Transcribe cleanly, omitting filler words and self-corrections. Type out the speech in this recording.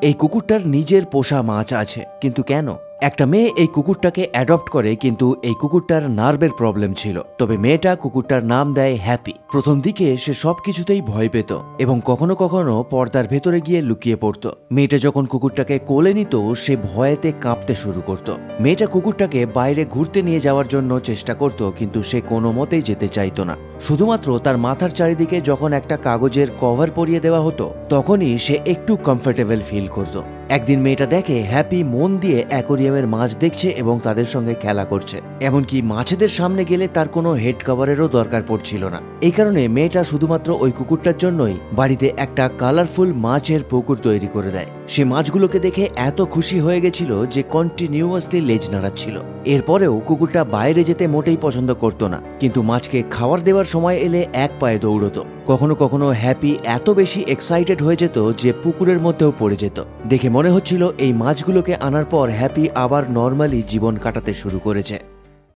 এই কুকুরটার নিজের পোষা মাছ আছে, কিন্তু কেন? একটা মেয়ে এই কুকুরটাকে অ্যাডপ্ট করে, কিন্তু এই কুকুরটার নার্ভের প্রবলেম ছিল। তবে মেয়েটা কুকুরটার নাম দেয় হ্যাপি। প্রথম দিকে সে সবকিছুতেই ভয় পেত এবং কখনো কখনো পর্দার ভেতরে গিয়ে লুকিয়ে পড়ত। মেয়েটা যখন কুকুরটাকে কোলে নিত, সে ভয়েতে কাঁপতে শুরু করত। মেয়েটা কুকুরটাকে বাইরে ঘুরতে নিয়ে যাওয়ার জন্য চেষ্টা করত, কিন্তু সে কোনো মতেই যেতে চাইতো না। শুধুমাত্র তার মাথার চারিদিকে যখন একটা কাগজের কভার পরিয়ে দেওয়া হতো, তখনই সে একটু কমফোর্টেবল ফিল করত। একদিন মেয়েটা দেখে হ্যাপি মন দিয়ে অ্যাকোরিয়ামের মাছ দেখছে এবং তাদের সঙ্গে খেলা করছে। এমনকি মাছেদের সামনে গেলে তার কোনো হেড কভারেরও দরকার পড়ছিল না। এই কারণে মেয়েটা শুধুমাত্র ওই কুকুরটার জন্যই বাড়িতে একটা কালারফুল মাছের পুকুর তৈরি করে দেয়। সে মাছগুলোকে দেখে এত খুশি হয়ে গেছিল যে কন্টিনিউয়াসলি লেজ নাড়াচ্ছিল। এরপরেও কুকুরটা বাইরে যেতে মোটেই পছন্দ করত না, কিন্তু মাছকে খাবার দেওয়ার সময় এলে এক পায়ে দৌড়তো। কখনো কখনো হ্যাপি এত বেশি এক্সাইটেড হয়ে যেত যে পুকুরের মধ্যেও পড়ে যেত। দেখে মনে হচ্ছিল এই মাছগুলোকে আনার পর হ্যাপি আবার নর্মালি জীবন কাটাতে শুরু করেছে।